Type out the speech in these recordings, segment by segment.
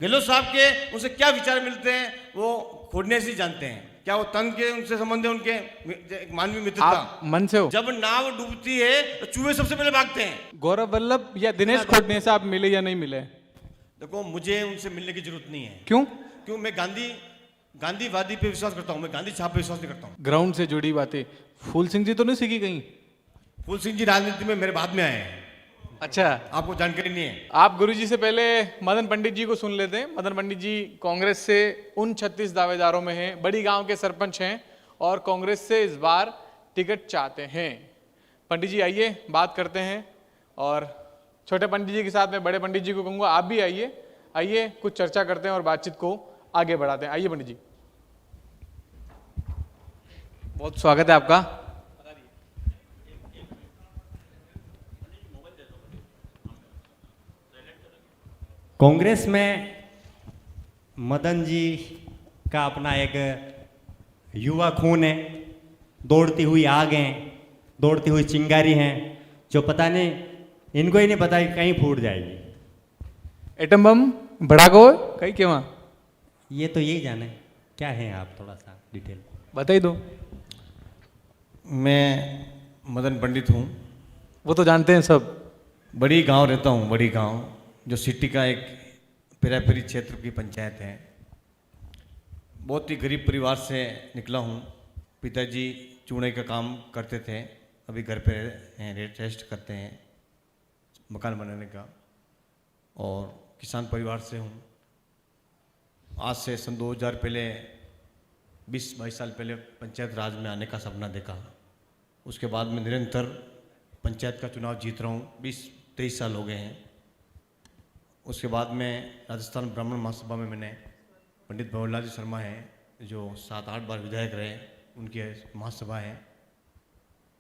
गहलोत साहब के उनसे क्या विचार मिलते हैं वो खोडने से ही जानते हैं। क्या वो तन के उनसे संबंध है, उनके एक मानवीय मित्रता। आप मन से हो? जब नाव डूबती है तो चूहे सबसे पहले भागते हैं। गौरव वल्लभ या दिनेश खोडने से आप मिले या नहीं मिले? देखो, मुझे उनसे मिलने की जरूरत नहीं है। क्यों? क्यों? मैं गांधीवादी पे विश्वास करता हूँ, मैं गांधी छाप पे विश्वास नहीं करता हूँ। ग्राउंड से जुड़ी बातें फूल सिंह जी तो नहीं सीखी कहीं? फूल सिंह जी राजनीति में मेरे बाद में आए हैं, अच्छा, आपको जानकारी नहीं है। आप गुरुजी से पहले मदन पंडित जी को सुन लेते हैं। मदन पंडित जी कांग्रेस से उन 36 दावेदारों में हैं, बड़ी गांव के सरपंच हैं और कांग्रेस से इस बार टिकट चाहते हैं। पंडित जी आइए, बात करते हैं। और छोटे पंडित जी के साथ मैं बड़े पंडित जी को कहूँगा आप भी आइए, आइए कुछ चर्चा करते हैं और बातचीत को आगे बढ़ाते हैं। आइए पंडित जी, बहुत स्वागत है आपका। कांग्रेस में मदन जी का अपना एक युवा खून है, दौड़ती हुई आग है, दौड़ती हुई चिंगारी है, जो पता नहीं, इनको ही नहीं पता कि कहीं फूट जाएगी। एटम बम भड़ाको कहीं के वहाँ? ये तो यही जाने क्या है, आप थोड़ा सा डिटेल बताइए दो। मैं मदन पंडित हूँ, वो तो जानते हैं सब। बड़ी गांव रहता हूँ, बड़ी गांव जो सिटी का एक पेरापेरी क्षेत्र की पंचायत है। बहुत ही गरीब परिवार से निकला हूँ। पिताजी चूने का काम करते थे, अभी घर पे हैं, रेस्ट करते हैं मकान बनाने का। और किसान परिवार से हूँ। आज से सन 2000 पहले 20-22 साल पहले पंचायत राज में आने का सपना देखा। उसके बाद में निरंतर पंचायत का चुनाव जीत रहा हूँ, 20-23 साल हो गए हैं। उसके बाद में राजस्थान ब्राह्मण महासभा में मैंने पंडित भंवरलाल जी शर्मा हैं जो 7-8 बार विधायक रहे, उनकी महासभा है,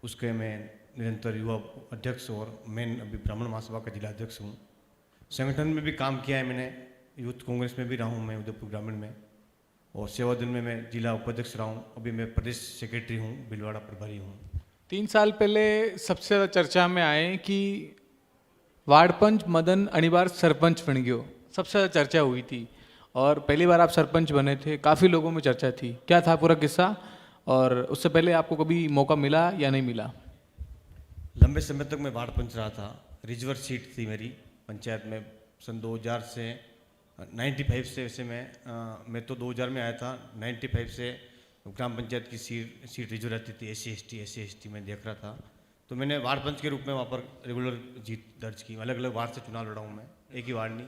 उसके मैं निरंतर युवा अध्यक्ष और मेन अभी ब्राह्मण महासभा का जिला अध्यक्ष हूँ। संगठन में भी काम किया है मैंने, यूथ कांग्रेस में भी रहा हूँ मैं उदयपुर ग्रामीण में, और सेवा दिन में मैं जिला उपाध्यक्ष रहा हूँ। अभी मैं प्रदेश सेक्रेटरी हूँ, भीलवाड़ा प्रभारी हूँ। 3 साल पहले सबसे ज़्यादा चर्चा में आए कि वार्ड पंच मदन अणिबार सरपंच बन गयो, सबसे ज़्यादा चर्चा हुई थी। और पहली बार आप सरपंच बने थे, काफ़ी लोगों में चर्चा थी। क्या था पूरा किस्सा, और उससे पहले आपको कभी मौका मिला या नहीं मिला? लंबे समय तक मैं वार्ड पंच रहा था। रिजर्व सीट थी मेरी पंचायत में सन 2000 से 95 से। वैसे मैं तो 2000 में आया था, 95 से ग्राम पंचायत की सीट रिजर्व रहती थी, एस सी में देख रहा था। तो मैंने वार्ड पंच के रूप में वहाँ पर रेगुलर जीत दर्ज की। अलग अलग वार्ड से चुनाव लड़ा हूँ मैं, एक ही वार्ड नहीं।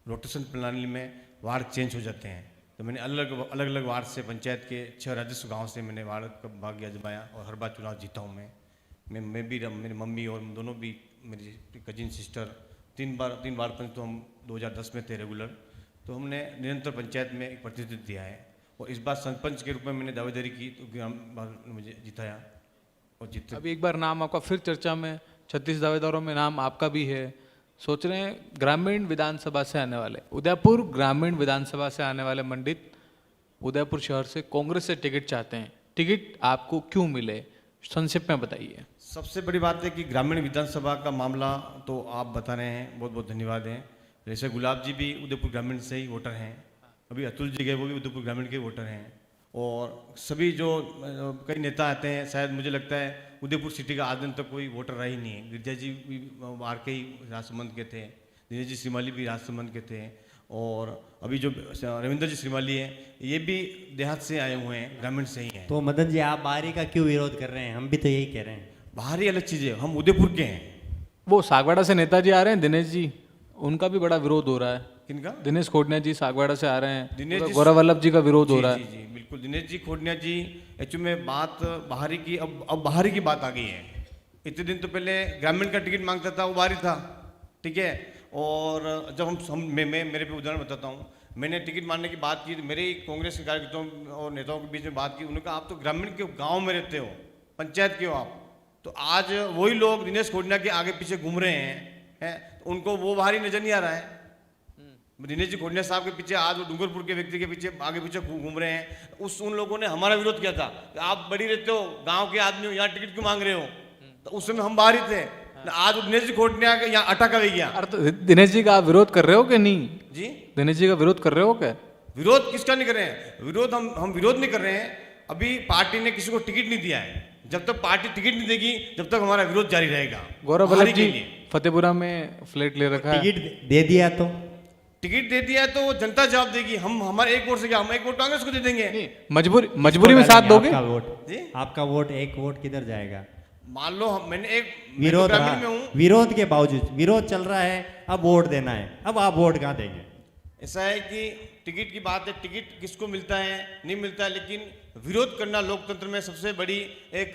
रोटेशन प्रणाली में वार्ड चेंज हो जाते हैं, तो मैंने अलग अलग वार्ड से, पंचायत के 6 राजस्व गाँव से मैंने वार्ड का भाग्य आजमाया और हर बार चुनाव जीता हूँ मैं भी, मेरी मम्मी और दोनों भी, मेरी कजिन सिस्टर, 3 वार्ड पंच तो हम 2010 में थे रेगुलर। तो हमने निरंतर पंचायत में एक प्रतिनिधित्व दिया है, और इस बार सरपंच के रूप में मैंने दावेदारी की तो ग्राम मुझे जिताया और जीते। अभी एक बार नाम आपका फिर चर्चा में, 36 दावेदारों में नाम आपका भी है। सोच रहे हैं ग्रामीण विधानसभा से आने वाले, उदयपुर ग्रामीण विधानसभा से आने वाले पंडित उदयपुर शहर से कांग्रेस से टिकट चाहते हैं। टिकट आपको क्यों मिले, संक्षिप्त में बताइए। सबसे बड़ी बात है कि ग्रामीण विधानसभा का मामला तो आप बता रहे हैं, बहुत बहुत धन्यवाद हैं। जैसे गुलाब जी भी उदयपुर ग्रामीण से ही वोटर हैं, अभी अतुल जी गए वो भी उदयपुर ग्रामीण के वोटर हैं, और सभी जो कई नेता आते हैं, शायद मुझे लगता है उदयपुर सिटी का आज दिन तक कोई वोटर रहा ही नहीं है। गिरजा जी भी बाहर के ही राजसमंद के थे, दिनेश जी श्रीमाली भी राजसमंद के थे, और अभी जो रविंद्र जी श्रीमाली हैं ये भी देहात से आए हुए हैं, ग्रामीण से ही हैं। तो मदन जी, आप बाहरी का क्यों विरोध कर रहे हैं? हम भी तो यही कह रहे हैं। बाहरी अलग चीज़ है, हम उदयपुर के हैं। वो सागवाड़ा से नेताजी आ रहे हैं, दिनेश जी, उनका भी बड़ा विरोध हो रहा है। किनका? दिनेश खोडनिया जी सागवाड़ा से आ रहे हैं, दिनेश जी, गौरव वल्लभ जी का विरोध हो जी, रहा है। जी जी बिल्कुल। दिनेश जी खोडनिया जी, एक्चुअली में बात बाहरी की, अब बाहरी की बात आ गई है। इतने दिन तो पहले ग्रामीण का टिकट मांगता था, वो बाहरी था, ठीक है। और जब मैं मेरे पे उदाहरण बताता हूँ, मैंने टिकट मांगने की बात की तो मेरे कांग्रेस के कार्यकर्ताओं और नेताओं के बीच में बात की। उन्होंने कहा आप तो ग्रामीण के गाँव में रहते हो, पंचायत के हो आप, तो आज वही लोग दिनेश खोडनिया के आगे पीछे घूम रहे हैं, तो उनको वो बाहरी नजर नहीं आ रहा है। दिनेश जी खोडनिया साहब के पीछे आज वो डूंगरपुर के व्यक्ति के पीछे आगे पीछे घूम रहे हैं। उन लोगों ने हमारा विरोध किया था कि आप बड़ी रहते हो, गांव के आदमी हो, यहाँ टिकट क्यों मांग रहे हो। तो उस समय हम बाहर ही थे, आज दिनेश जी खोटनिया के यहाँ अटक गई गया अरे तो दिनेश जी का आप विरोध कर रहे हो कि नहीं? जी। दिनेश जी का विरोध कर रहे हो क्या? विरोध किसका नहीं कर रहे हैं? विरोध हम विरोध नहीं कर रहे हैं। अभी पार्टी ने किसी को टिकट नहीं दिया है। जब तक पार्टी टिकट नहीं देगी तब तक हमारा विरोध जारी रहेगा। गौरव बाहरी वल्लभ के जी लिए। फतेहपुरा में फ्लैट ले रखा है। टिकट दे दिया तो टिकट दे दिया है तो वो जनता जवाब देगी। हम हमारे एक वोट से क्या, हम एक वोट कांग्रेस को दे देंगे। नहीं, मजबूरी में साथ दोगे? आपका वोट जी? आपका वोट, एक वोट किधर जाएगा? मान लो मैंने एक विरोध ग्रामीण रहा, में हूँ। विरोध के बावजूद विरोध चल रहा है, अब वोट देना है, अब आप वोट कहाँ देंगे? ऐसा है कि टिकट की बात है, टिकट किसको मिलता है नहीं मिलता है, लेकिन विरोध करना लोकतंत्र में सबसे बड़ी एक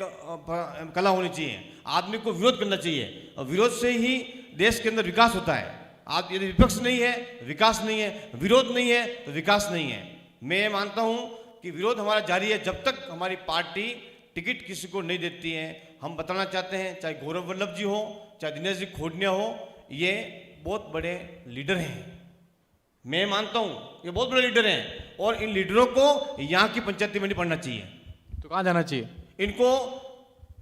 कला होनी चाहिए। आदमी को विरोध करना चाहिए और विरोध से ही देश के अंदर विकास होता है। आप यदि विपक्ष नहीं है विकास नहीं है, विरोध नहीं है तो विकास नहीं है। मैं ये मानता हूँ कि विरोध हमारा जारी है जब तक हमारी पार्टी टिकट किसी को नहीं देती है। हम बताना चाहते हैं, चाहे गौरव वल्लभ जी हो, चाहे दिनेश जी खोटनिया हो, ये बहुत बड़े लीडर हैं। मैं मानता हूं ये बहुत बड़े लीडर हैं और इन लीडरों को यहाँ की पंचायती में नहीं पढ़ना चाहिए। तो कहाँ जाना चाहिए? इनको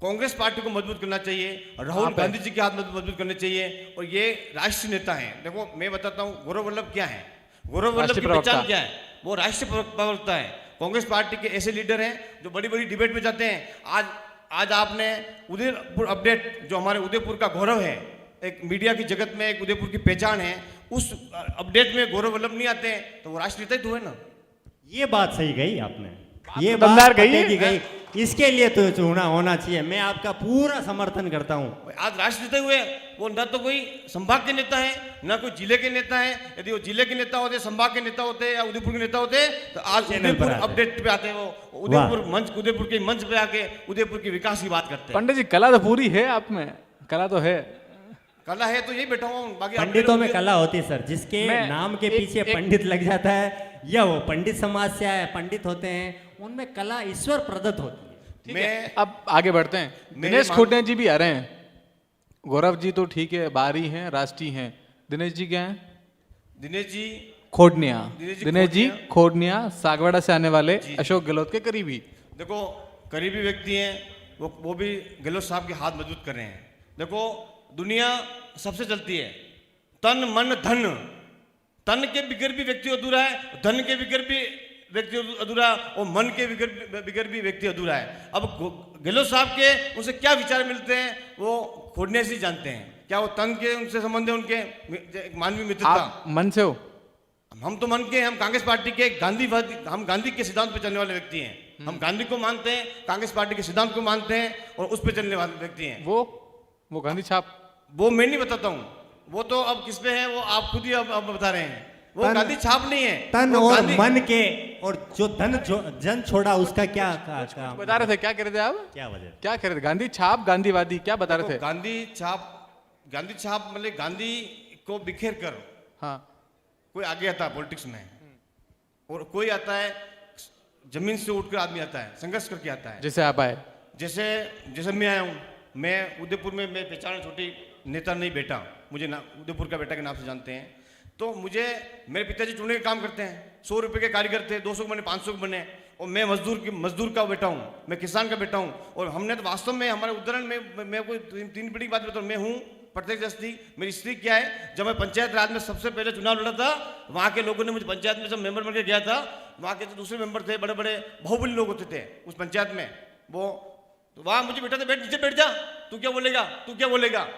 कांग्रेस पार्टी को मजबूत करना चाहिए, राहुल गांधी जी के हाथ मजबूत करने चाहिए। और ये राष्ट्रीय नेता हैं। देखो मैं बताता हूँ गौरव वल्लभ क्या है। गौरव वल्लभ की पहचान क्या है? वो राष्ट्रीय प्रवक्ता है। कांग्रेस पार्टी के ऐसे लीडर हैं जो बड़ी बड़ी डिबेट में जाते हैं। आज आपने उदयपुर अपडेट, जो हमारे उदयपुर का गौरव है, एक मीडिया की जगत में एक उदयपुर की पहचान है, उस अपडेट में गौरव वल्लभ नहीं आते हैं तो वो राष्ट्रीय नेता ही तो है ना। ये बात सही गई आपने, ये तो दमदार बात गई है। पते की गई। इसके लिए तो चुना होना चाहिए। मैं आपका पूरा समर्थन करता हूँ। आज राष्ट्रीय नेता हुए वो ना तो कोई संभाग के नेता है ना कोई जिले के नेता है। यदि वो जिले के नेता होते, संभाग के नेता होते या उदयपुर के नेता होते तो आज चैनल पर उदयपुर आते। अपडेट पे आते हैं। वो उदयपुर के मंच पे आके उदयपुर के विकास की बात करते हैं। पंडित जी कला तो पूरी है आप में, कला तो है। कला है तो यही बैठा हूँ। बाकी पंडितों में कला होती है सर। जिसके मैं नाम के एक- पीछे एक- पंडित लग जाता है या वो पंडित समाज से आए पंडित होते हैं, उनमें कला ईश्वर प्रदत्त होती है। मैं अब आगे बढ़ते हैं। मेरे दिनेश मान- खोटनिया जी भी आ रहे हैं। गौरव जी तो ठीक है, बाहरी हैं, राष्ट्रीय हैं। दिनेश जी क्या हैं? दिनेश जी खोटनिया। दिनेश जी दिनेश जी खोटनिया सागवाड़ा से आने वाले अशोक गहलोत के करीबी। देखो करीबी व्यक्ति हैं, वो भी गहलोत साहब के हाथ मजबूत कर रहे हैं। देखो दुनिया सबसे चलती है तन मन धन। तन के बिगर भी व्यक्ति अधूरा है, धन के बिगर भी व्यक्ति अधूरा है और मन के बिगर भी व्यक्ति अधूरा है। अब गहलोत साहब के उनसे क्या विचार मिलते हैं वो खोटनिया से जानते हैं। क्या वो तन के उनसे संबंध है, उनके मानवीय मित्रता? आप मन से हो? हम तो मन के, हम कांग्रेस पार्टी के गांधीवादी, हम गांधी के सिद्धांत पे चलने वाले व्यक्ति हैं। हम गांधी को मानते हैं, कांग्रेस पार्टी के सिद्धांत को मानते हैं और उस पे चलने वाले व्यक्ति हैं। वो गांधी छाप वो मैं नहीं बताता हूँ, वो तो अब किस पे है वो आप खुद ही अब बता रहे हैं। वो गांधी छाप नहीं है। तन वो और गांधी- मन के, और जो जन छोड़ा उसका क्या काम? बता रहे थे, क्या कह रहे थे आप? क्या वजह? क्या कह रहे थे? गांधी छाप, गांधीवादी, क्या बता रहे थे? गांधी छाप मतलब गांधी को बिखेर कर हाँ, कोई आगे आता है पॉलिटिक्स में, और कोई आता है जमीन से उठकर आदमी आता है, संघर्ष करके आता है। जैसे आप आए। जैसे मैं आया हूँ, मैं उदयपुर में, मैं पहचान छोटी नेता नहीं, बेटा मुझे उदयपुर का बेटा के नाम से जानते हैं। तो मुझे मेरे पिताजी चूने के काम करते हैं, 100 रुपये के कारीगर थे, 200 के बने, 500 के बने, और मैं मजदूर का बेटा हूँ, मैं किसान का बेटा हूँ। और हमने तो वास्तव में हमारे उदाहरण में मैं कोई तीन बड़ी बात बताऊँ, मैं हूँ प्रत्यक्षदर्शी। मेरी स्थिति क्या है, जब मैं पंचायत राज में सबसे पहले चुनाव लड़ा था, वहाँ के लोगों ने मुझे पंचायत में जब मेंबर बन के गया था, वहाँ के जो दूसरे मेंबर थे, बड़े बड़े बाहुबली लोग होते थे उस पंचायत में, वो तो वहाँ मुझे बेटा थे, नीचे बैठ जा, तू क्या बोलेगा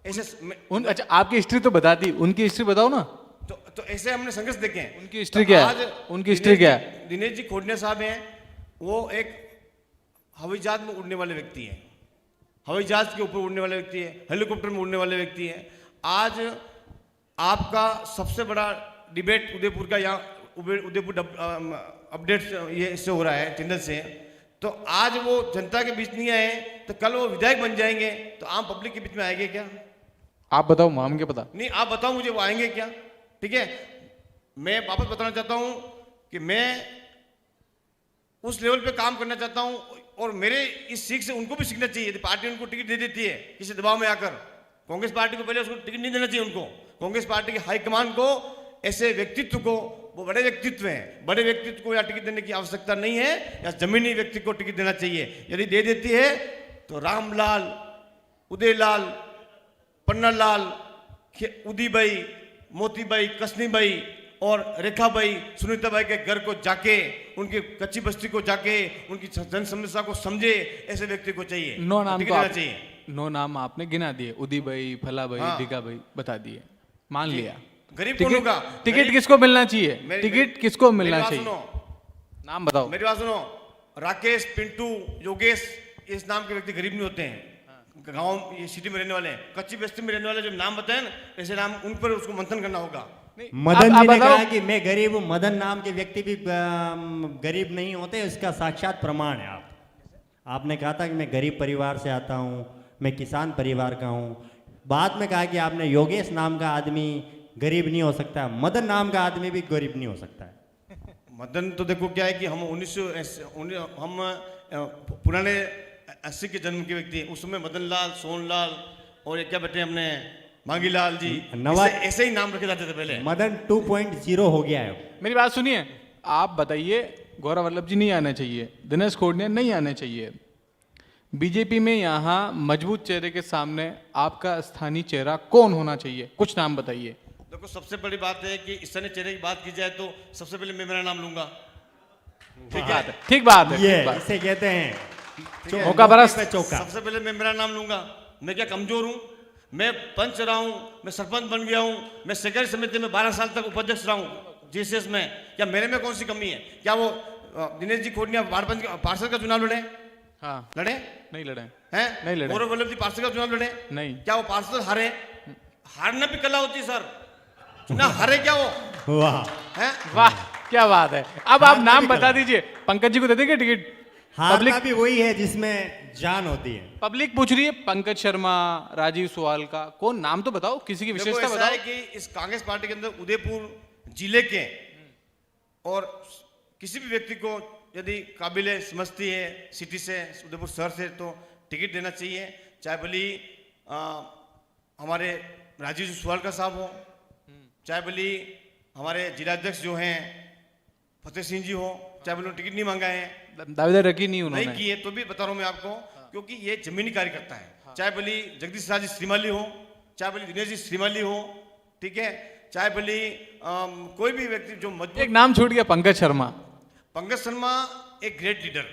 ऐसे अच्छा, आपकी हिस्ट्री तो बता दी, उनकी हिस्ट्री बताओ ना। तो ऐसे हमने संघर्ष देखे हैं। उनकी हिस्ट्री क्या है? उनकी हिस्ट्री क्या है? दिनेश जी खोटनिया साहब हैं, वो एक हवाई जहाज में उड़ने वाले व्यक्ति हैं, हवाई जहाज के ऊपर उड़ने वाले व्यक्ति है, हेलीकॉप्टर में उड़ने वाले व्यक्ति हैं। आज आपका सबसे बड़ा डिबेट उदयपुर का, यहाँ उदयपुर अपडेट ये इससे हो रहा है, चैनल से। तो आज वो जनता के बीच नहीं आए तो कल वो विधायक बन जाएंगे तो आम पब्लिक के बीच में आएंगे क्या? आप बताओ, हम क्या पता। नहीं, आप बताओ मुझे, वो आएंगे क्या? ठीक है, मैं वापस बताना चाहता हूं कि मैं उस लेवल पे काम करना चाहता हूं, और मेरे इस सीख से उनको भी सीखना चाहिए। पार्टी उनको टिकट दे देती है किसी दबाव में आकर, कांग्रेस पार्टी को पहले उसको टिकट नहीं देना चाहिए। उनको, कांग्रेस पार्टी के हाईकमान को, ऐसे व्यक्तित्व को, वो बड़े व्यक्तित्व हैं, बड़े व्यक्तित्व को या टिकट देने की आवश्यकता नहीं है, या जमीनी व्यक्ति को टिकट देना चाहिए। यदि दे देती है तो रामलाल, उदयलाल, पन्नालाल, उदीबाई, मोतीबाई, कसनीबाई और रेखाबाई, सुनीताबाई के घर को जाके, उनकी कच्ची बस्ती को जाके, उनकी जन समस्या को समझे, ऐसे व्यक्ति को चाहिए। 9 नाम टिकट को देना आप, चाहिए। 9 नाम आपने गिना दिए, उदीबाई, फलाबाई, हाँ। ढिकाबाई बता दिए, मान लिया। गरीब कौन होगा? टिकट किसको मिलना चाहिए? टिकट किसको मिलना मेरी बात चाहिए? सुनो, नाम बताओ। मेरी बात सुनो, राकेश, पिंटू, योगेश, इस नाम के व्यक्ति गरीब नहीं होते हैं। गांव, ये सिटी में रहने वाले, कच्ची बस्ती में रहने वाले जो नाम बताए ना, ऐसे नाम उन पर उसको मंथन करना होगा। मदन आप जी ने बताओ। कहा कि मैं गरीब हूँ। मदन नाम के व्यक्ति भी गरीब नहीं होते, इसका साक्षात प्रमाण है। आपने कहा था कि मैं गरीब परिवार से आता हूँ, मैं किसान परिवार का हूँ। बाद में कहा कि आपने योगेश नाम का आदमी गरीब नहीं हो सकता, मदन नाम का आदमी भी गरीब नहीं हो सकता है। मदन तो देखो क्या है कि हम हम पुराने 80 के जन्म के व्यक्ति हैं। उस समय मदन लाल, सोनलाल और ये क्या बेटे हमने मांगीलाल जी, ऐसे ही नाम रखे जाते थे पहले। मदन 2.0 हो गया है। मेरी बात सुनिए, आप बताइए, गौरव वल्लभ जी नहीं आने चाहिए, दिनेश खोड़ने नहीं आने चाहिए। बीजेपी में यहाँ मजबूत चेहरे के सामने आपका स्थानीय चेहरा कौन होना चाहिए? कुछ नाम बताइए। देखो, सबसे बड़ी बात है कि इस तरह चेहरे की बात की जाए तो सबसे पहले मैं मेरा नाम लूंगा। ठीक है, ठीक बात है, ये ठीक बात। इसे कहते हैं चौका बरस। चौका। सबसे पहले मैं मेरा नाम लूंगा। मैं क्या कमजोर हूँ? मैं पंच रहा हूँ, मैं सरपंच बन गया हूँ, मैं सहकारी समिति में 12 साल तक उपाध्यक्ष रहा हूँ जीसीएस में। क्या मेरे में कौन सी कमी है? क्या वो दिनेश जी खोड़निया पार्षद का चुनाव लड़े? हाँ, लड़े? नहीं लड़े हैं? नहीं लड़े। गौरव वल्लभ जी पार्षद का चुनाव लड़े? नहीं। क्या वो पार्षद हारे? हारना भी कला होती है सर, चुनाव हारे क्या वो? वाह, हैं? वाह, क्या बात है। अब आप नाम बता दीजिए, पंकज जी को दे देंगे टिकट? हारना भी वही है जिसमें जान होती है। पब्लिक पूछ रही है, पंकज शर्मा, राजीव सुवाल का कौन, नाम तो बताओ, किसी की देखो, विशेषता ऐसा बताओ। है कि इस कांग्रेस पार्टी के अंदर उदयपुर जिले के और किसी भी व्यक्ति को यदि काबिले समझती है सिटी से, उदयपुर शहर से, तो टिकट देना चाहिए। चाहे भली हमारे राजीव सुवाल का साहब हो, चाहे भली हमारे जिलाध्यक्ष जो हैं फतेह सिंह जी हो, चाहे भले टिकट नहीं मांगा है, दावेदार रखी नहीं उन्होंने। नहीं किए, तो भी बता रहा हूं मैं आपको, क्योंकि ये जमीनी कार्यकर्ता है। चाहे भली जगदीश राज श्रीमाली हो, चाहे भली दिनेश जी श्रीमाली हो, ठीक है, चाहे भली कोई भी व्यक्ति जो मजबूत। एक नाम छूट गया, पंकज शर्मा। पंकज शर्मा एक ग्रेट लीडर,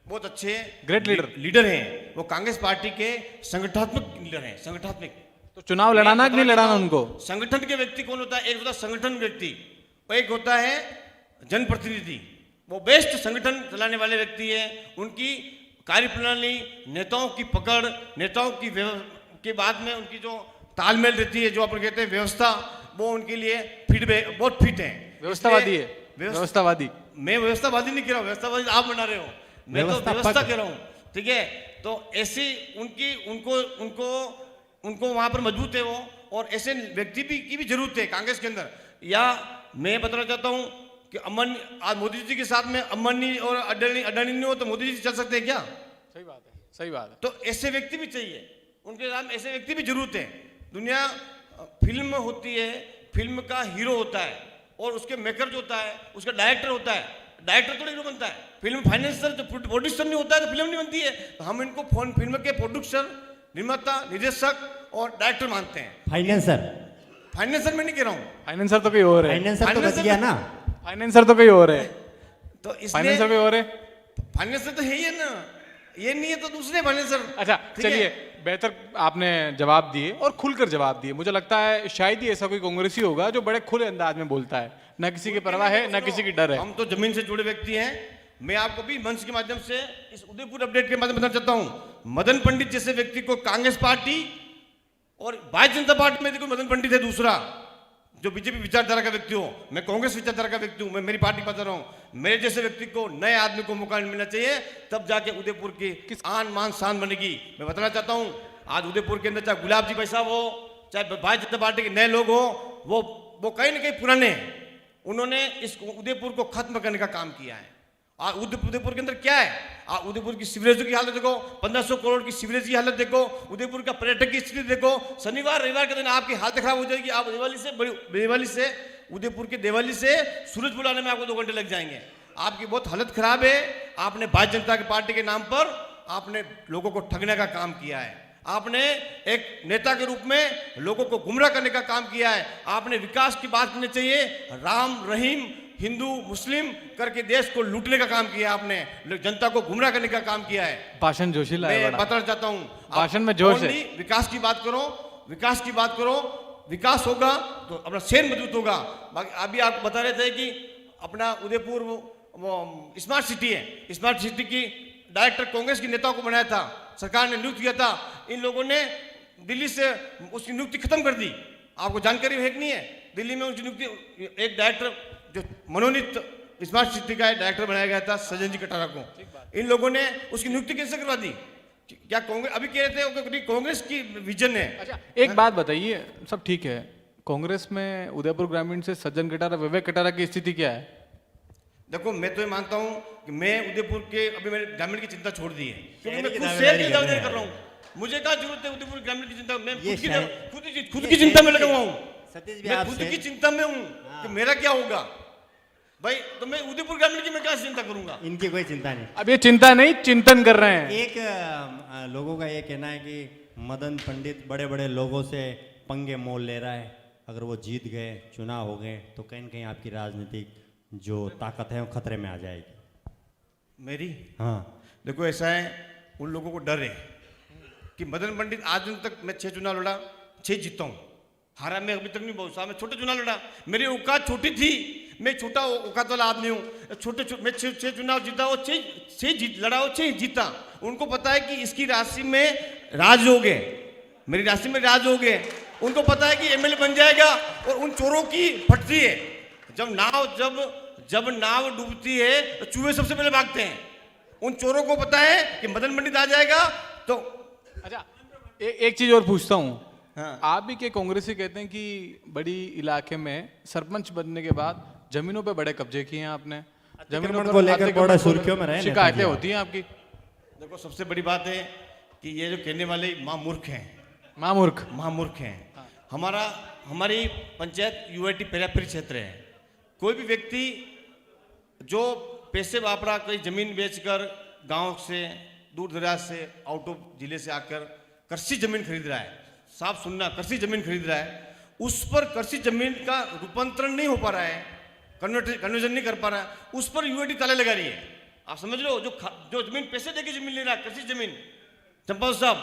बहुत अच्छे ग्रेट लीडर हैं। वो कांग्रेस पार्टी के संगठनात्मक लीडर हैं, संगठनात्मक। तो चुनाव लड़ाना कि नहीं लड़ाना उनको? संगठन के व्यक्ति कौन होता है? एक होता है संगठन व्यक्ति, और एक होता है जनप्रतिनिधि। वो बेस्ट संगठन चलाने वाले व्यक्ति है। उनकी कार्यप्रणाली, नेताओं की पकड़, नेताओं की के बाद में उनकी जो तालमेल रहती है, जो अपन कहते हैं व्यवस्था, वो उनके लिए बहुत फिट है। व्यवस्थावादी है, व्यवस्थावादी। मैं व्यवस्थावादी नहीं कह रहा हूँ, व्यवस्थावादी आप बना रहे हो, मैं तो व्यवस्था कह रहा हूँ। ठीक है, तो ऐसी उनको वहां पर मजबूत है वो, और ऐसे व्यक्ति की भी जरूरत है कांग्रेस के अंदर। या मैं बताना चाहता हूँ कि आज मोदी जी के साथ में अम्बानी और अडानी नहीं हो तो मोदी जी चल सकते हैं क्या? सही बात है, सही बात है। तो ऐसे व्यक्ति भी चाहिए, उनके साथ ऐसे व्यक्ति भी जरूरत है। दुनिया फिल्म होती है, फिल्म का हीरो होता है, और उसके मेकर जो होता है उसका डायरेक्टर होता है। डायरेक्टर तो हीरो बनता है, फिल्म फाइनेंसर प्रोड्यूसर नहीं होता है तो फिल्म नहीं बनती है। तो हम इनको फिल्म के प्रोड्यूसर, निर्माता, निर्देशक और डायरेक्टर मानते हैं। फाइनेंसर मैं नहीं कह रहा हूँ, फाइनेंसर तो कोई और है। फाइनेंसर तो बच गया ना। फाइनेंसर तो कोई और है, तो इसलिए फाइनेंसर कोई और है। फाइनेंसर तो है ही है ना, ये नहीं है तो दूसरे फाइनेंसर। अच्छा चलिए, बेहतर आपने जवाब दिए और खुलकर जवाब दिए। मुझे लगता है शायद ही ऐसा कोई कांग्रेसी होगा जो बड़े खुले अंदाज में बोलता है, ना किसी की परवाह है, ना किसी की डर है। हम तो जमीन से जुड़े व्यक्ति हैं। मैं आपको भी मंच के माध्यम से इस उदयपुर अपडेट के माध्यम से बताना चाहता हूं, मदन पंडित जैसे व्यक्ति को कांग्रेस पार्टी और भारतीय जनता पार्टी में देखो, मदन पंडित है दूसरा जो बीजेपी विचारधारा का व्यक्ति हो, मैं कांग्रेस विचारधारा का व्यक्ति हूं, मैं मेरी पार्टी बता रहा हूं। मेरे जैसे व्यक्ति को, नए आदमी को मौका मिलना चाहिए, तब जाके उदयपुर की आन मान शान बनेगी। मैं बताना चाहता हूं, आज उदयपुर के अंदर चाहे गुलाब जी भाई साहब हो, चाहे भारतीय जनता पार्टी के नए लोग हो, वो कहीं ना कहीं पुराने हैं। उन्होंने इस उदयपुर को खत्म करने का काम किया है। उदयपुर के अंदर क्या है? उदयपुर की सीवरेज की हालत देखो, 1500 करोड़ की सीवरेज की हालत देखो, उदयपुर का पर्यटक की स्थिति देखो। शनिवार रविवार के दिन आपकी हालत खराब हो जाएगी। आप दिवाली से उदयपुर के दिवाली से सूरज बुलाने में आपको 2 घंटे लग जाएंगे। आपकी बहुत हालत खराब है। आपने भारतीय जनता पार्टी के नाम पर आपने लोगों को ठगने का काम किया है। आपने एक नेता के रूप में लोगों को गुमराह करने का काम किया है। आपने विकास की बात करनी चाहिए, राम रहीम हिंदू मुस्लिम करके देश को लूटने का काम किया आपने, जनता को गुमराह करने का काम किया है। भाषण जोशीला है मैं बड़ा। बताना चाहता हूँ, भाषण में जोश है। only विकास की बात करो, विकास की बात करो, विकास होगा तो अपना शहर मजबूत होगा। बाकी अभी आप बता रहे थे कि अपना उदयपुर वो स्मार्ट सिटी है, स्मार्ट सिटी की डायरेक्टर कांग्रेस के नेताओं को बनाया था, सरकार ने नियुक्त किया था। इन लोगों ने दिल्ली से उसकी नियुक्ति खत्म कर दी। आपको जानकारी है कि नहीं है? दिल्ली में उसकी नियुक्ति, एक डायरेक्टर जो मनोनीत स्मार्ट सिटी का डायरेक्टर बनाया गया था सज्जन जी कटारा को, इन लोगों ने उसकी नियुक्ति कैसे करवा दी? क्या कांग्रेस अभी कह रहे थे कि कांग्रेस की विजन है? अच्छा, एक बात बताइए, सब ठीक है, कांग्रेस में उदयपुर ग्रामीण से सज्जन कटारा, विवेक कटारा की स्थिति क्या है? देखो मैं तो ये मानता हूँ कि मैं उदयपुर के अभी मैंने ग्रामीण की चिंता छोड़ दी है, क्योंकि मैं शहरी खुद की शहर की दावेदारी दावेदारी कर कर रहे रहा हूँ। मुझे क्या जरूरत है उदयपुर ग्रामीण की चिंता? मैं ये खुद की चिंता में लगा हुआ हूँ। सतीश भी मैं आपसे खुद की चिंता में हूँ कि मेरा क्या होगा भाई, तो मैं उदयपुर ग्रामीण की मैं क्या चिंता करूंगा? इनकी कोई चिंता नहीं। अब ये चिंता नहीं, चिंतन कर रहे हैं। एक लोगों का ये कहना है कि मदन पंडित बड़े बड़े लोगों से पंगे मोल ले रहा है, अगर वो जीत गए, चुनाव हो गए तो कहीं न कहीं आपकी राजनीतिक जो ताकत है वो खतरे में आ जाएगी। मेरी हाँ, देखो ऐसा है, उन लोगों को डर है कि मदन पंडित आज दिन तक मैं 6 चुनाव लड़ा, 6 जीता हूँ, हारा मैं अभी तक नहीं बहुत सा। मैं छोटे चुनाव लड़ा, मेरी औकात छोटी थी, मैं छोटा औकात वाला आदमी हूँ। मैं 6 चुनाव जीता, वो 6 जीत लड़ा, वो 6 जीता। उनको पता है कि इसकी राशि में राजयोग है, मेरी राशि में राजयोग है। उनको पता है कि एमएलए बन जाएगा, और उन चोरों की फटती है। जब नाव डूबती है तो चूहे सबसे पहले भागते हैं। उन चोरों को पता है कि मदन पंडित आ जाएगा तो। अच्छा, एक चीज और पूछता हूँ। हाँ। आप भी के कांग्रेसी कहते हैं कि बड़ी इलाके में सरपंच बनने के बाद जमीनों पे बड़े कब्जे किए हैं आपने, जमीनों को लेकर अतिक्रमण बड़ा को सुर्खियों में रहे नेताजी शिकायतें आप। होती हैं आपकी। देखो सबसे बड़ी बात है कि ये जो कहने वाले महामूर्ख हैं, महामूर्ख हैं। हमारी पंचायत यूआईटी पेरापेरी क्षेत्र है। कोई भी व्यक्ति जो पैसे वापरा, कोई जमीन बेचकर गांव से दूर दराज से आउट ऑफ जिले से आकर कृषि जमीन खरीद रहा है, साफ सुनना, कृषि जमीन खरीद रहा है, उस पर कृषि जमीन का रूपांतरण नहीं हो पा रहा है, कन्वर्जन नहीं कर पा रहा है, उस पर यूआईटी ताले लगा रही है। आप समझ लो, जो जमीन पैसे देकर जमीन ले रहा है, कृषि जमीन, चंपा साहब,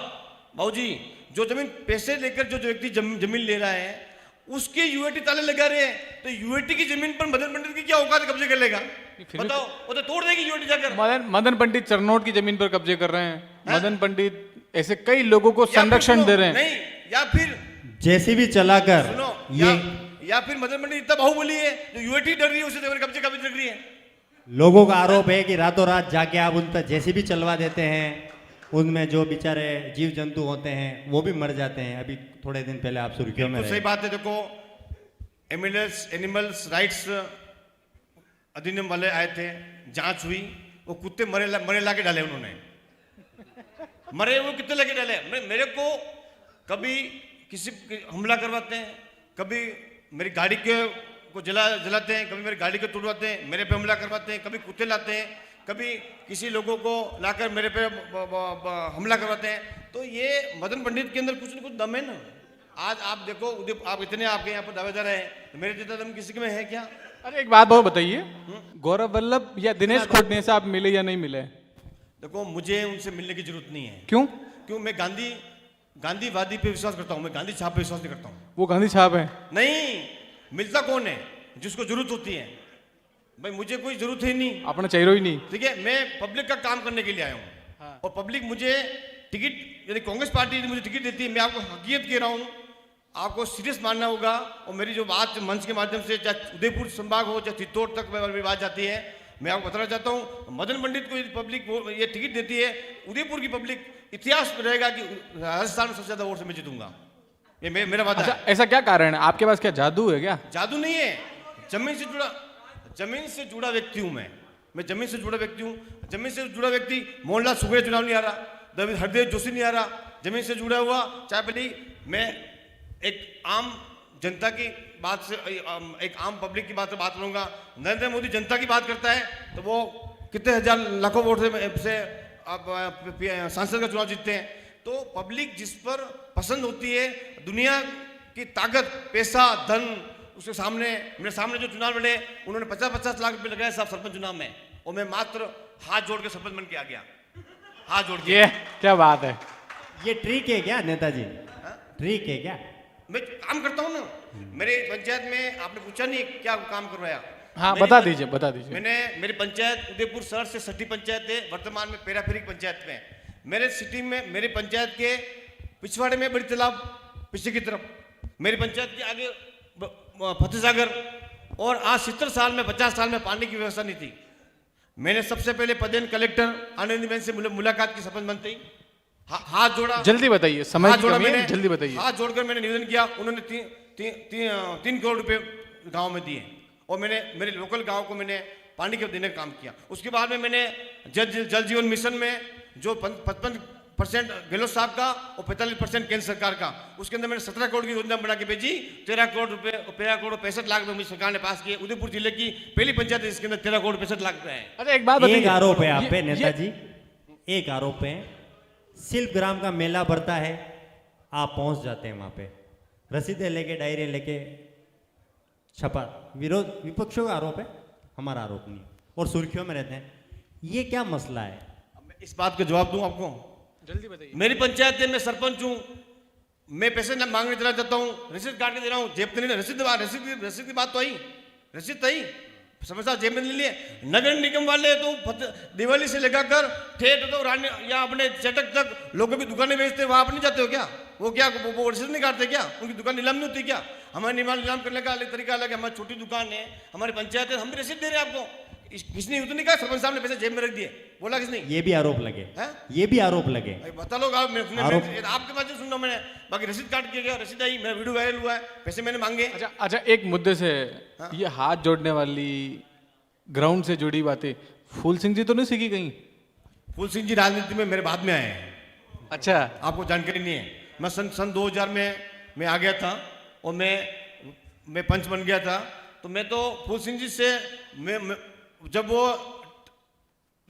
बाबूजी, जो जमीन पैसे लेकर जो व्यक्ति जमीन ले रहा है उसके यूआईटी ताले लगा रहे हैं, तो यूआईटी की जमीन पर मदन पंडित की क्या औकात कब्जे कर लेगा? बताओ, वो तो तोड़ देगी यूआईटी जाकर। मदन पंडित चरनोट की जमीन पर कब्जे कर रहे हैं। मदन पंडित ऐसे कई लोगों को संरक्षण दे रहे हैं। नहीं, या फिर जेसीबी चलाकर सुनो, ये या फिर मदन पंडित इतना बाहुबली है जो यूआईटी डर रही है, उसे कब्जे कब्जे लग रही है। लोगों का आरोप है कि रातों रात जाके आप उन पर जेसीबी चलवा देते हैं, उनमें जो बेचारे जीव जंतु होते हैं वो भी मर जाते हैं। अभी थोड़े दिन पहले आप सुर्खियों में तो रहे। सही बात है। देखो, एनिमल्स राइट्स अधिनियम वाले आए थे, जांच हुई, वो कुत्ते मरे ला के डाले उन्होंने, मरे वो कितने लगे डाले। मेरे को कभी किसी हमला करवाते हैं, कभी मेरी गाड़ी को जलाते हैं, कभी मेरी गाड़ी को तोड़वाते हैं, मेरे पे हमला करवाते हैं, कभी कुत्ते लाते हैं, कभी किसी लोगों को लाकर मेरे पे हमला करवाते हैं। तो ये मदन पंडित के अंदर कुछ न कुछ दम है ना। आज आप देखो, आप इतने आपके यहाँ पर दावेदार हैं, तो मेरे जितना दम किसी के में है क्या? अरे एक बात बहुत बताइए, गौरव वल्लभ या दिनेश खोटने से आप मिले या नहीं मिले? देखो, मुझे उनसे मिलने की जरूरत नहीं है। क्यों? मैं गांधीवादी पे विश्वास करता हूँ, मैं गांधी छाप पे विश्वास नहीं करता हूँ। वो गांधी साहब है। नहीं, मिलता कौन है? जिसको जरूरत होती है। भाई मुझे कोई जरूरत है नहीं, अपना चाहिए ही नहीं। ठीक है, मैं पब्लिक का काम करने के लिए आया हूँ। हाँ। और पब्लिक मुझे टिकट, यदि कांग्रेस पार्टी मुझे टिकट देती है, मैं आपको हकीकत कह रहा हूँ, आपको सीरियस मानना होगा। और मेरी जो बात मंच के माध्यम से, चाहे उदयपुर संभाग हो चाहे चित्तौड़ तक मेरी बात जाती है, मैं आपको बताना चाहता हूँ, मदन पंडित को यदि पब्लिक ये टिकट देती है, उदयपुर की पब्लिक इतिहास में रहेगा कि राजस्थान में सबसे ज्यादा वोट से मैं जीतूंगा। ये मेरा वादा है। ऐसा क्या कारण है? आपके पास क्या जादू है क्या? जादू नहीं है, जमीन से जुड़ा व्यक्ति हूं मैं जमीन से जुड़ा व्यक्ति हूं। जमीन से जुड़ा व्यक्ति, मोहनलाल सुगड़े चुनाव नहीं आ रहा, हरदेव जोशी नहीं आ रहा, जमीन से जुड़ा हुआ। चाहे भले मैं एक आम जनता की बात से, एक आम पब्लिक की बात से बात करूंगा। नरेंद्र मोदी जनता की बात करता है तो वो कितने हजार लाखों वोट से सांसद का चुनाव जीतते हैं। तो तो पब्लिक जिस पर पसंद होती है, दुनिया की ताकत, पैसा, धन, उसके सामने, मेरे सामने जो चुनाव लड़े उन्होंने 50-50 लाख रुपए लगाए साहब सरपंच चुनाव में, और मैं मात्र हाथ जोड़ के सरपंच बन के आ गया, हाथ जोड़ के। ये क्या बात है। ये ट्रिक है क्या नेताजी? ट्रिक है क्या? मैं काम करता हूँ ना मेरे पंचायत में, आपने पूछा नहीं क्या काम करवाया। हाँ मेरी बता दीजिए, बता दीजिए। मैंने, मेरी पंचायत उदयपुर शहर से 60 पंचायत है, वर्तमान में पेराफेरी पंचायत में। मेरे सिटी में, मेरी पंचायत के पिछवाड़े में बड़ी तालाब पीछे की तरफ, मेरी पंचायत के आगे फतेह सागर, और आज 70 साल में, 50 साल में पानी की व्यवस्था नहीं थी। मैंने सबसे पहले पदेन कलेक्टर आनंदीबेन से मुलाकात की, सरपंच बनते ही हाथ जोड़ा। जल्दी बताइए, समय हाथ की जोड़ा कमी है, मैंने, जल्दी बताइए। हाथ जोड़कर मैंने निवेदन किया, उन्होंने 3 करोड़ रुपए गांव में दिए, और मैंने मेरे लोकल गांव को मैंने पानी के देने का काम किया। उसके बाद में मैंने जल जीवन मिशन में जो 55% गहलोत साहब का और 45% केंद्र सरकार का, उसके अंदर मैंने 17 करोड़ की योजना बना के भेजी। 13 करोड़ रुपए, 13 करोड़ 65 लाख रुपए मुझे सरकार ने पास किए। उदयपुर जिले की पहली पंचायत है जिसके अंदर 13 करोड़ 65 लाख रुपए है। अच्छा एक बात बताइए, एक आरोप है आप पे ये- नेताजी, एक आरोप है। शिल्प ग्राम का मेला बढ़ता है, आप पहुंच जाते हैं वहां पे, रसीदें लेके, डायरी लेके, छपा, विरोध, विपक्षों का आरोप है, हमारा आरोप नहीं, और सुर्खियों में रहते हैं। ये क्या मसला है? अब मैं इस बात का जवाब दूं आपको। जल्दी बताइए। मेरी पंचायत है, मैं सरपंच हूँ, मैं पैसे न मांगने चला जाता हूँ, रसीद काट के दे रहा हूँ, जेब तो नहीं, रसीद की बात तो आई, रसीद तो आई, समझा, जेब में ले लिए। नगर निगम वाले तो दिवाली से लेकर ठेठ तो रानी या अपने चटक तक लोगों की दुकानें बेचते, वहां आप नहीं जाते हो क्या? वो क्या वो रसीद नहीं काटते क्या? उनकी दुकान नीलाम नहीं होती क्या? हमारे नीलाम करने का अलग तरीका अलग है। हमारी छोटी दुकान है, हमारी पंचायत है, हम भी रसीद दे रहे हैं आपको। किसने तो नहीं कहा सरपंच साहब ने पैसे जेब में रख दिए, बोला किसने? ये भी आरोप लगे हैं? ये भी आरोप लगे। बता लो आप, आरोप- आपके पास सुन रहा हूं मैंने, बाकी रसीद काट के गया, रसीद आई, मेरा वीडियो वायरल हुआ है, पैसे मैंने मांगे। अच्छा अच्छा, एक मुद्दे से ये हाथ जोड़ने वाली, ग्राउंड से जुड़ी बातें फूल सिंह जी तो नहीं सीखी कहीं? फूल सिंह जी राजनीति में मेरे बाद में आए हैं, अच्छा, आपको जानकारी नहीं है। मैं सन 2000 में मैं आ गया था, और मैं पंच बन गया था। तो मैं तो फूल सिंह जी से मैं जब वो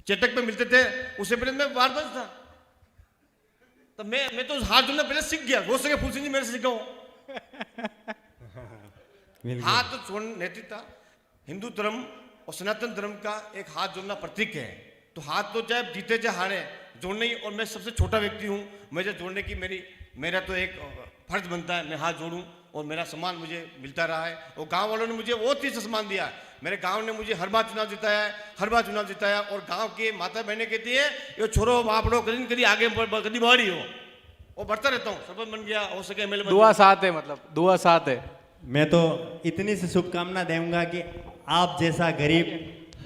चेटक पे मिलते थे, उससे पहले मैं वारदात था, तो मैं तो हाथ जोड़ना पहले सीख गया। हो सके फूल सिंह जी मेरे से सीखा हो। हाथ तो जोड़ नैतिकता, हिंदू धर्म और सनातन धर्म का एक हाथ जोड़ना प्रतीक है। तो हाथ तो चाहे जीते चाहे हारे जोड़ने ही, और मैं सबसे छोटा व्यक्ति हूँ, मुझे जोड़ने की मेरा तो एक फर्ज बनता है, मैं हाथ जोड़ूं, और मेरा सम्मान मुझे मिलता रहा है। और गांव वालों ने मुझे बहुत ही सम्मान दिया है। मेरे गांव ने मुझे हर बार चुनाव जिताया है, हर बार चुनाव जिताया। और गांव के माता बहनें कहती है, ये छोरो बापड़ो कभी कभी आगे कभी बढ़ी हो, और बढ़ता रहता हूँ। सरपंच बन गया, हो सके एमएलए बन दुआ साथ है, मतलब दुआ साथ है। मैं तो इतनी सी शुभकामना दूंगा कि आप जैसा गरीब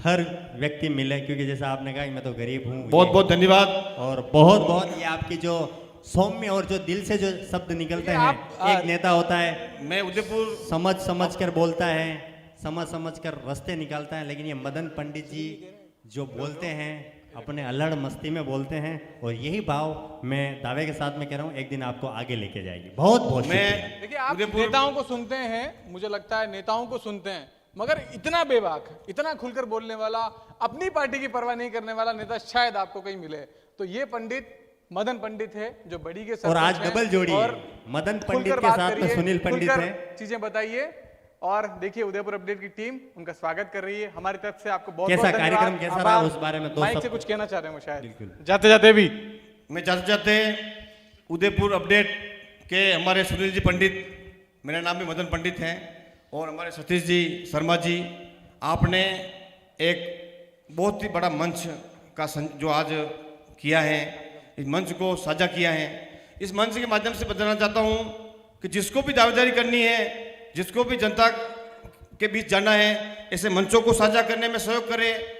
हर व्यक्ति मिले, क्योंकि जैसा आपने कहा कि मैं तो गरीब हूँ। बहुत बहुत धन्यवाद। और बहुत बहुत ये आपकी जो सौम्य और जो दिल से जो शब्द निकलते हैं, एक नेता होता है मैं उदयपुर समझ कर बोलता है, समझ कर रास्ते निकालता है। लेकिन ये मदन पंडित जी जो बोलते हैं, अपने अल्हड़ मस्ती में बोलते हैं, और यही भाव मैं दावे के साथ में कह रहा हूँ, एक दिन आपको आगे लेके जाएगी। बहुत बहुत शुक्रिया। मैं देखिए, आप उदयपुर- नेताओं को सुनते हैं, मुझे लगता है नेताओं को सुनते हैं, मगर इतना बेबाक, इतना खुलकर बोलने वाला, अपनी पार्टी की परवाह नहीं करने वाला नेता शायद आपको कहीं मिले। तो ये पंडित मदन पंडित है, जो बड़ी के और आज सरपंच हैं, डबल जोड़ी है, और मदन खुलकर पंडित के बात साथ में करिए, सुनील पंडित खुलकर है। चीजें बताइए। और देखिए, उदयपुर अपडेट की टीम उनका स्वागत कर रही है। हमारी तरफ से आपको बहुत कैसा बहुत धन्यवाद, कार्यक्रम कैसा रहा, आभार। उस बारे में दो माइक से शब्द। कुछ कहना चाह रहे हैं वो शायद, बिल्कुल। जाते जाते भी। मैं जाते जाते उदयपुर अपडेट के हमारे सुनील जी पंडित, मेरा नाम भी मदन पंडित है, और हमारे सतीश जी शर्मा जी, आपने एक बहुत ही बड़ा मंच का जो आज किया है, इस मंच को साझा किया है। इस मंच के माध्यम से बताना चाहता हूँ कि जिसको भी दावेदारी करनी है, जिसको भी जनता के बीच जाना है, ऐसे मंचों को साझा करने में सहयोग करें।